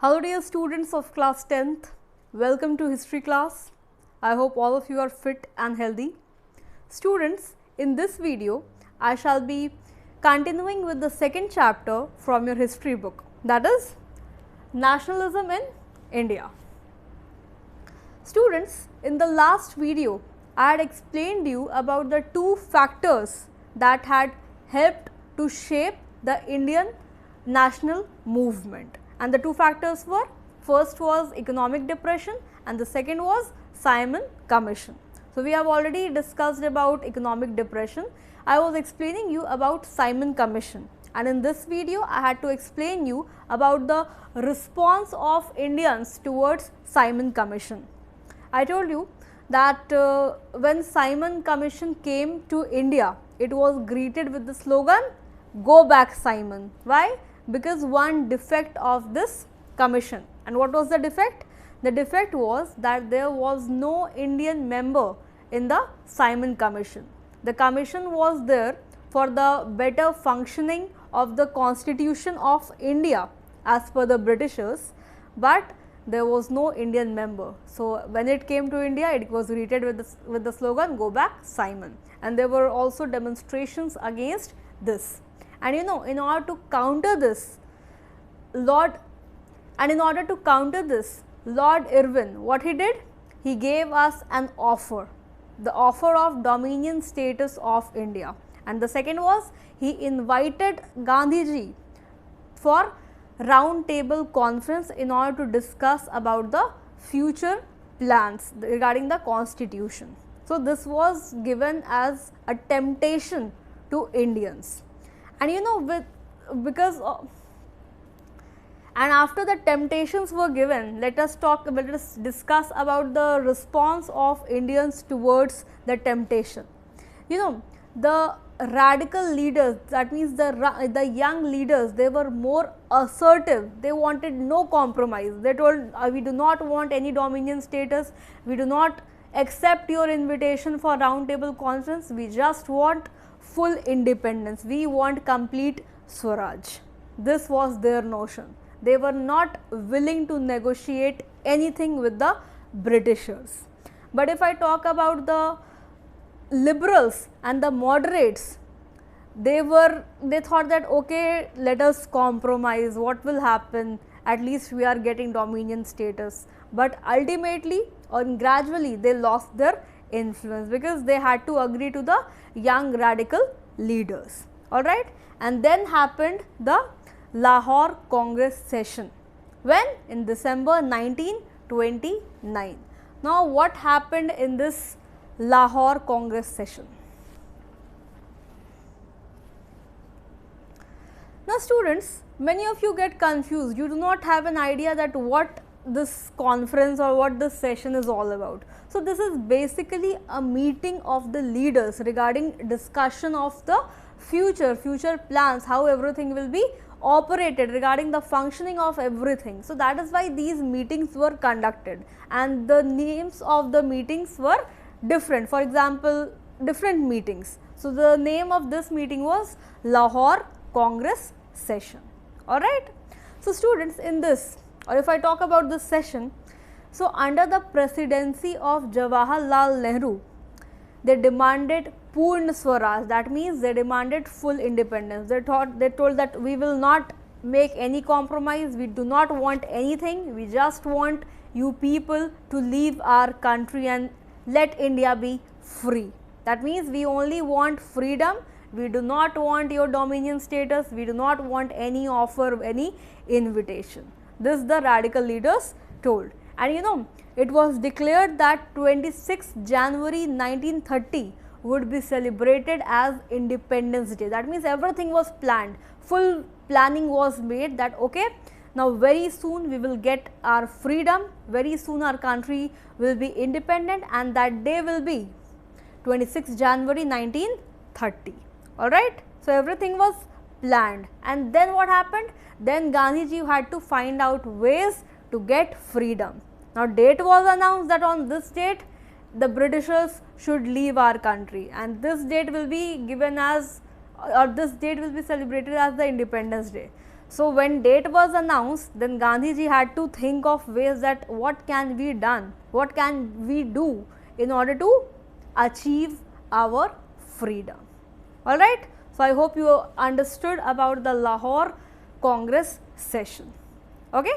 Hello dear students of class 10th, welcome to history class. I hope all of you are fit and healthy. Students, in this video, I shall be continuing with the second chapter from your history book, that is Nationalism in India. Students, in the last video, I had explained you about the two factors that had helped to shape the Indian national movement. And the two factors were, first was economic depression and the second was Simon Commission. So, we have already discussed about economic depression. I was explaining you about Simon Commission, and in this video I had to explain you about the response of Indians towards Simon Commission. I told you that when Simon Commission came to India, it was greeted with the slogan, "Go back Simon." Why? Because one defect of this commission. And what was the defect? The defect was that there was no Indian member in the Simon Commission. The commission was there for the better functioning of the constitution of India as per the Britishers, but there was no Indian member. So, when it came to India, it was greeted with the slogan, "Go back Simon," and there were also demonstrations against this. And you know, in order to counter this, Lord Irwin, what he did? He gave us an offer, the offer of dominion status of India. And the second was, he invited Gandhiji for round table conference in order to discuss about the future plans regarding the constitution. So, this was given as a temptation to Indians. And you know, and after the temptations were given, let us discuss about the response of Indians towards the temptation. You know, the radical leaders, that means the young leaders, they were more assertive. They wanted no compromise. They told, we do not want any dominion status, we do not accept your invitation for round table conference, we just want full independence, we want complete Swaraj. This was their notion. They were not willing to negotiate anything with the Britishers. But if I talk about the liberals and the moderates, they thought that, okay, let us compromise, what will happen, at least we are getting dominion status. But ultimately or gradually they lost their influence because they had to agree to the young radical leaders. Alright, and then happened the Lahore Congress session. When? In December 1929. Now, what happened in this Lahore Congress session? Now, students, many of you get confused. You do not have an idea that what this conference or what this session is all about. So, this is basically a meeting of the leaders regarding discussion of the future plans, how everything will be operated, regarding the functioning of everything. So, that is why these meetings were conducted, and the names of the meetings were different. For example, different meetings. So, the name of this meeting was Lahore Congress session. Alright. So, students, in this, or if I talk about this session, so under the presidency of Jawaharlal Nehru, they demanded Purna Swaraj, that means they demanded full independence. They told that we will not make any compromise, we do not want anything, we just want you people to leave our country and let India be free. That means we only want freedom, we do not want your dominion status, we do not want any offer, any invitation. This the radical leaders told. And you know, it was declared that 26th January 1930 would be celebrated as Independence Day. That means everything was planned, full planning was made that, okay, now very soon we will get our freedom, very soon our country will be independent, and that day will be 26th January 1930. Alright. So, everything was planned, and then what happened? Then Gandhiji had to find out ways to get freedom. Now, date was announced that on this date the Britishers should leave our country, and this date will be given as, or this date will be celebrated as the Independence Day. So when date was announced, then Gandhiji had to think of ways that what can be done, what can we do in order to achieve our freedom. Alright. So I hope you understood about the Lahore Congress session. Okay.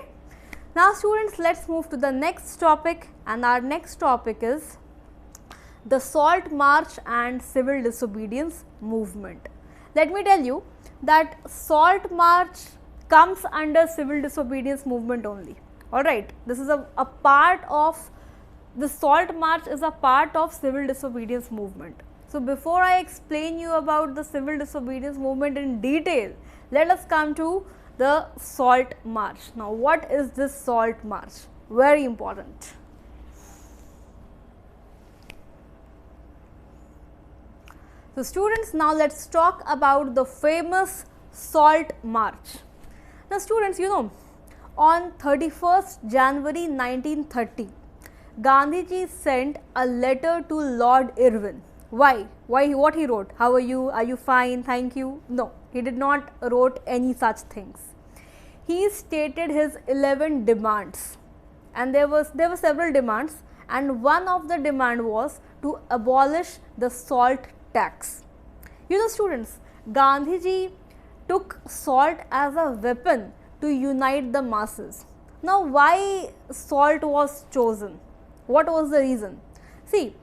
Now students, let's move to the next topic, and our next topic is the Salt March and Civil Disobedience Movement. Let me tell you that Salt March comes under Civil Disobedience Movement only. Alright, this is a part of, the Salt March is a part of Civil Disobedience Movement. So before I explain you about the Civil Disobedience Movement in detail, let us come to the Salt March. Now what is this Salt March? Very important. So students, now let's talk about the famous Salt March. Now students, you know, on 31st January 1930, Gandhiji sent a letter to Lord Irwin. Why? What he wrote? How are you? Are you fine? Thank you. No, he did not wrote any such things. He stated his 11 demands, and there were several demands, and one of the demand was to abolish the salt tax. You know students, Gandhiji took salt as a weapon to unite the masses. Now why salt was chosen? What was the reason? See,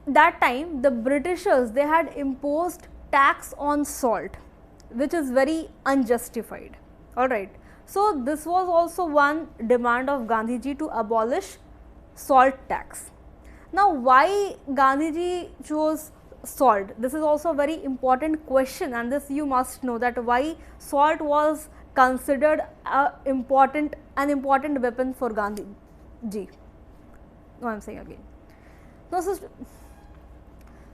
that time the Britishers, they had imposed tax on salt, which is very unjustified. Alright. So this was also one demand of Gandhiji, to abolish salt tax. Now why Gandhiji chose salt? This is also a very important question, and this you must know, that why salt was considered an important weapon for Gandhiji. No, I am saying again. Now, so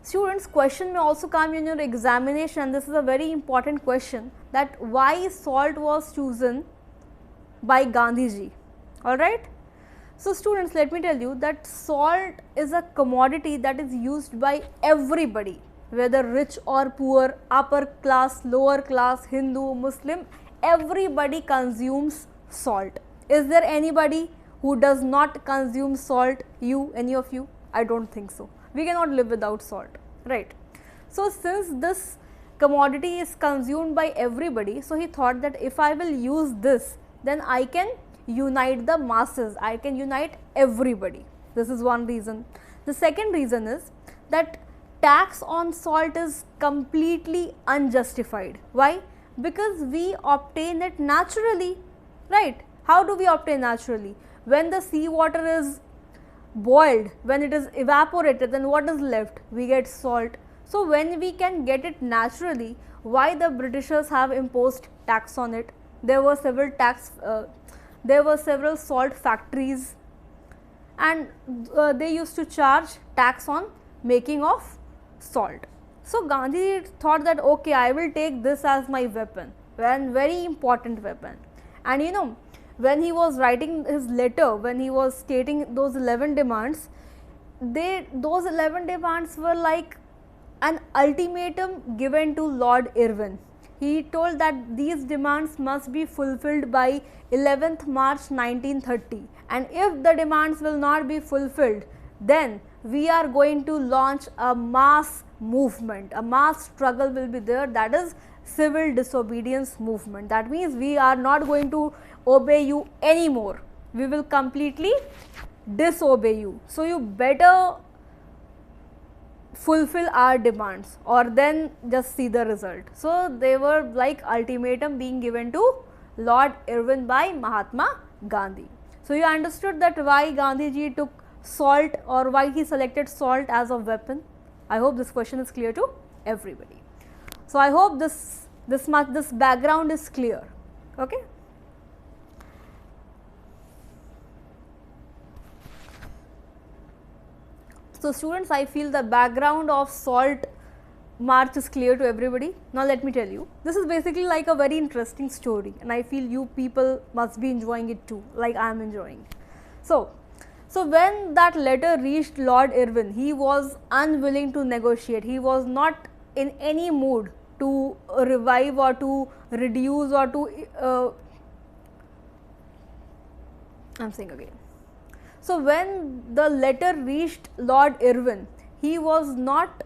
students, question may also come in your examination. This is a very important question, that why salt was chosen by Gandhiji. Alright. So students, let me tell you that salt is a commodity that is used by everybody, whether rich or poor, upper class, lower class, Hindu, Muslim, everybody consumes salt. Is there anybody who does not consume salt? You, any of you? I don't think so. We cannot live without salt, right? So since this commodity is consumed by everybody, so he thought that if I will use this, then I can unite the masses, I can unite everybody. This is one reason. The second reason is that tax on salt is completely unjustified. Why? Because we obtain it naturally, right? How do we obtain naturally? When the sea water is boiled, when it is evaporated, then what is left? We get salt. So when we can get it naturally, why the Britishers have imposed tax on it? There were several salt factories, and they used to charge tax on making of salt. So Gandhi thought that okay, I will take this as my weapon, and very important weapon. And you know, when he was writing his letter, when he was stating those 11 demands, those 11 demands were like an ultimatum given to Lord Irwin. He told that these demands must be fulfilled by 11th March 1930, and if the demands will not be fulfilled, then we are going to launch a mass movement, a mass struggle will be there, that is civil disobedience movement. That means we are not going to obey you anymore, we will completely disobey you. So you better fulfill our demands, or then just see the result. So they were like ultimatum being given to Lord Irwin by Mahatma Gandhi. So you understood that why Gandhiji took salt, or why he selected salt as a weapon. I hope this question is clear to everybody. So I hope this background is clear. Okay. So students, I feel the background of salt march is clear to everybody. Now let me tell you, this is basically like a very interesting story, and I feel you people must be enjoying it too, like I am enjoying. So when that letter reached Lord Irwin, he was unwilling to negotiate. He was not in any mood to revive or to reduce or to I'm saying again. So, when the letter reached Lord Irwin, he was not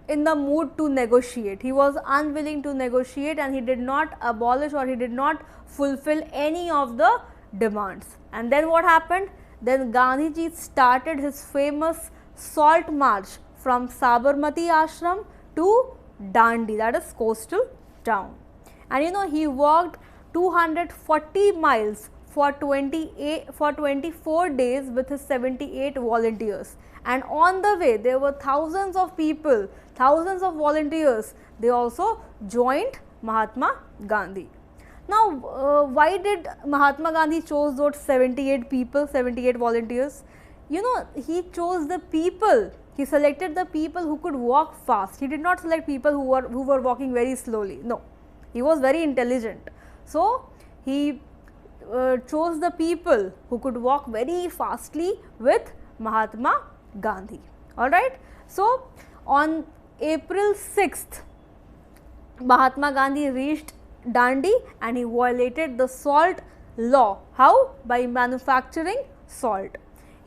in the mood to negotiate. He was unwilling to negotiate and he did not abolish or he did not fulfill any of the demands. And then what happened? Then Gandhiji started his famous salt march from Sabarmati Ashram to Dandi, that is coastal town. And you know, he walked 240 miles for 24 days with his 78 volunteers. And on the way, there were thousands of people, thousands of volunteers. They also joined Mahatma Gandhi. Now, why did Mahatma Gandhi chose those 78 people, 78 volunteers? You know, he chose the people. He selected the people who could walk fast. He did not select people who were walking very slowly. No, he was very intelligent. So, he chose the people who could walk very fastly with Mahatma Gandhi. Alright. So, on April 6th, Mahatma Gandhi reached Dandi and he violated the salt law. How? By manufacturing salt.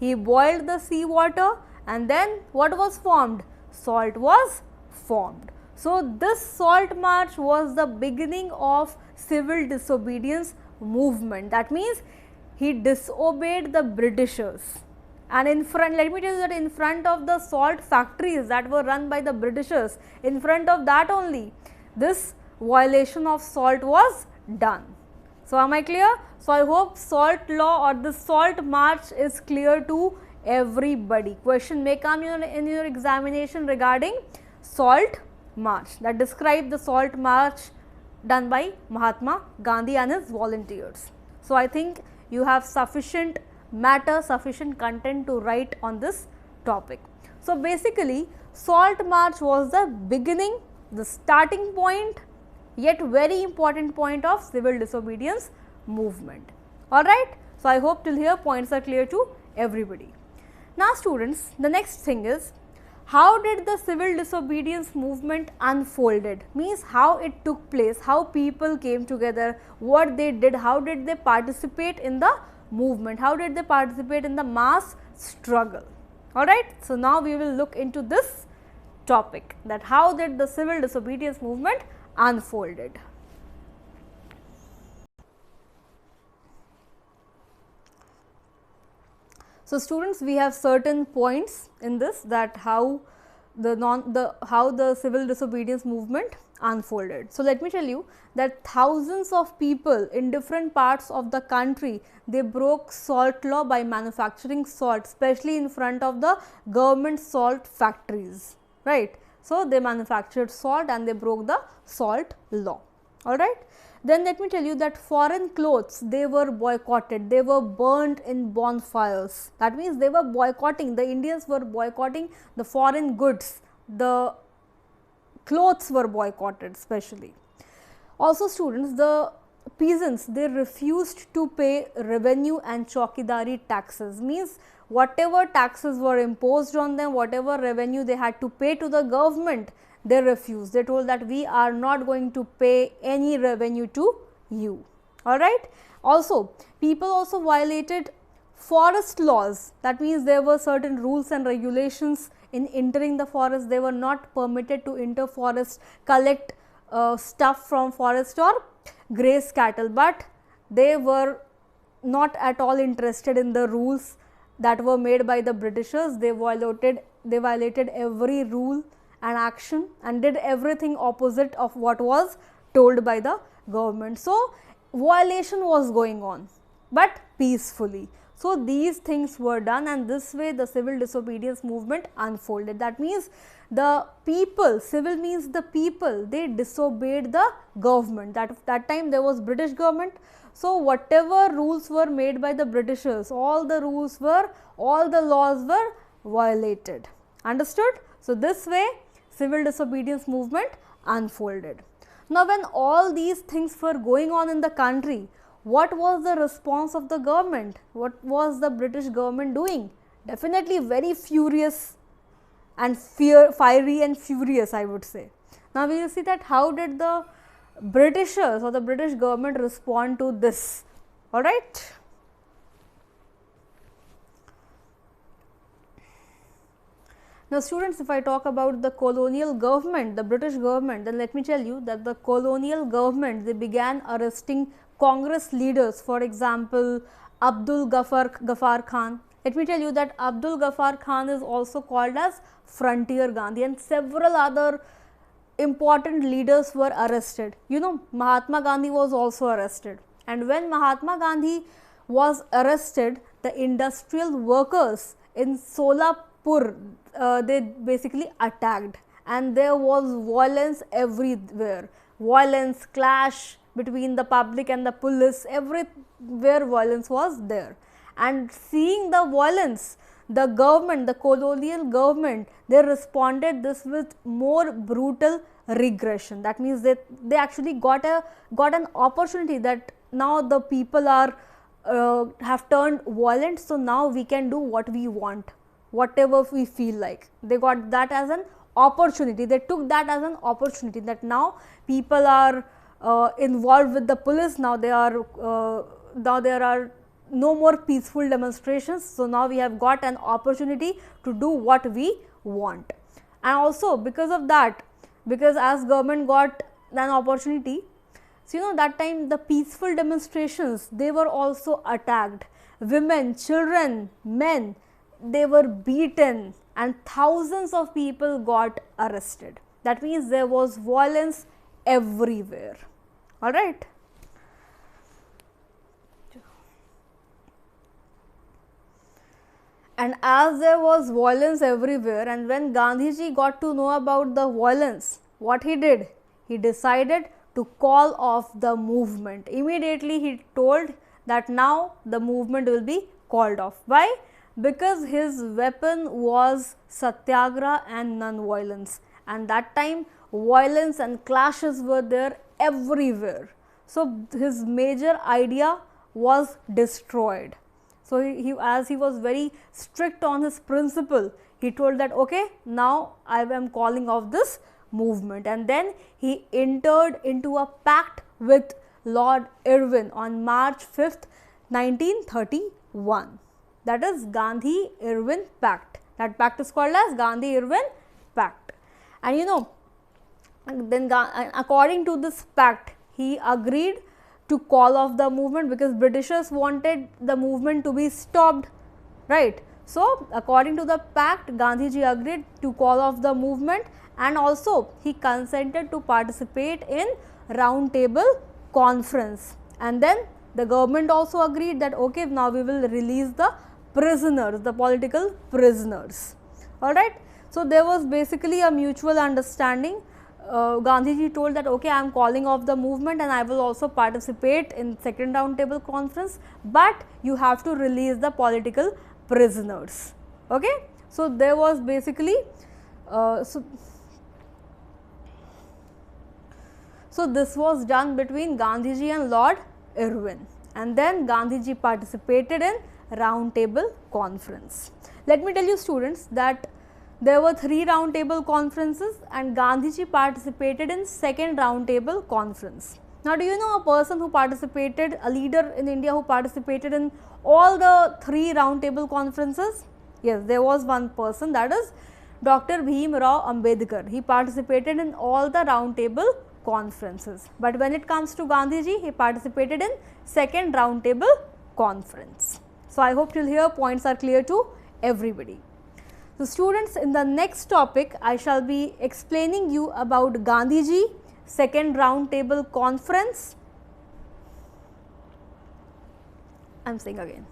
He boiled the sea water and then what was formed? Salt was formed. So, this salt march was the beginning of civil disobedience movement. That means he disobeyed the Britishers. And in front, let me tell you that in front of the salt factories that were run by the Britishers, in front of that only, this violation of salt was done. So, am I clear? So, I hope salt law or the salt march is clear to everybody. Question may come in your examination regarding salt march, that describe the salt march done by Mahatma Gandhi and his volunteers. So, I think you have sufficient matter, sufficient content to write on this topic. So, basically salt march was the beginning, the starting point, yet very important point of civil disobedience movement. Alright. So, I hope till here points are clear to everybody. Now, students, the next thing is, how did the civil disobedience movement unfolded? Means how it took place, how people came together, what they did, how did they participate in the movement, how did they participate in the mass struggle. Alright. So, now we will look into this topic, that how did the civil disobedience movement unfolded. So, students, we have certain points in this, that how the civil disobedience movement unfolded. So, let me tell you that thousands of people in different parts of the country, they broke salt law by manufacturing salt, especially in front of the government salt factories, right. So, they manufactured salt and they broke the salt law. Alright. Then let me tell you that foreign clothes, they were boycotted, they were burnt in bonfires. That means they were boycotting, the Indians were boycotting the foreign goods, the clothes were boycotted especially. Also, students, the peasants, they refused to pay revenue and chowkidari taxes, means whatever taxes were imposed on them, whatever revenue they had to pay to the government, they refused. They told that we are not going to pay any revenue to you. Alright. Also, people also violated forest laws. That means there were certain rules and regulations in entering the forest. They were not permitted to enter forest, collect stuff from forest or graze cattle, but they were not at all interested in the rules that were made by the Britishers. They violated every rule and action and did everything opposite of what was told by the government. So, violation was going on, but peacefully. So, these things were done and this way the civil disobedience movement unfolded. That means the people, civil means the people, they disobeyed the government. That time there was British government. So, whatever rules were made by the Britishers, all the laws were violated. Understood? So, this way civil disobedience movement unfolded. Now, when all these things were going on in the country, what was the response of the government? What was the British government doing? Definitely very furious. and fiery and furious, I would say. Now we will see that how did the Britishers or the British government respond to this. All right. Now students, if I talk about the colonial government, the British government, then let me tell you that the colonial government, they began arresting Congress leaders. For example, Abdul Ghaffar Khan. Let me tell you that Abdul Ghaffar Khan is also called as Frontier Gandhi, and several other important leaders were arrested. You know, Mahatma Gandhi was also arrested, and when Mahatma Gandhi was arrested, the industrial workers in Solapur, they basically attacked, and there was violence everywhere. Violence, clash between the public and the police, everywhere violence was there. And seeing the violence, the government, the colonial government, they responded this with more brutal regression. That means they actually got an opportunity that now the people are have turned violent, so now we can do what we want, whatever we feel like. They got that as an opportunity. They took that as an opportunity that now people are involved with the police. Now there are no more peaceful demonstrations. So now we have got an opportunity to do what we want. And also because of that, because as government got an opportunity, so you know that time the peaceful demonstrations, they were also attacked. Women, children, men, they were beaten, and thousands of people got arrested. That means there was violence everywhere. All right. And as there was violence everywhere, and when Gandhiji got to know about the violence, what he did? He decided to call off the movement. Immediately he told that now the movement will be called off. Why? Because his weapon was satyagraha and non-violence, and that time violence and clashes were there everywhere. So his major idea was destroyed. So as he was very strict on his principle, he told that okay, now I am calling off this movement, and then he entered into a pact with Lord Irwin on March 5th, 1931. That is Gandhi-Irwin Pact. That pact is called as Gandhi-Irwin Pact. And you know, then according to this pact, he agreed to call off the movement because Britishers wanted the movement to be stopped, right? So according to the pact, Gandhiji agreed to call off the movement, and also he consented to participate in round table conference. And then the government also agreed that okay, now we will release the prisoners, the political prisoners. All right. So there was basically a mutual understanding. Gandhiji told that okay, I am calling off the movement and I will also participate in second round table conference, but you have to release the political prisoners. Okay. So there was basically so this was done between Gandhiji and Lord Irwin, and then Gandhiji participated in round table conference. Let me tell you students that there were 3 round table conferences and Gandhiji participated in second round table conference. Now do you know a person who participated, a leader in India who participated in all the 3 round table conferences? Yes, there was one person, that is Dr. Bhim Rao Ambedkar. He participated in all the round table conferences, but when it comes to Gandhiji, he participated in second round table conference. So I hope till here points are clear to everybody. So students, in the next topic I shall be explaining you about Gandhiji, second round table conference. I am saying again.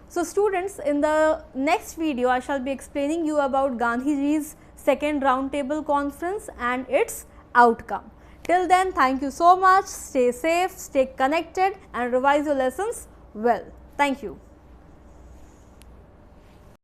So students, in the next video I shall be explaining you about Gandhiji's second round table conference and its outcome. Till then, thank you so much. Stay safe, stay connected and revise your lessons well. Thank you.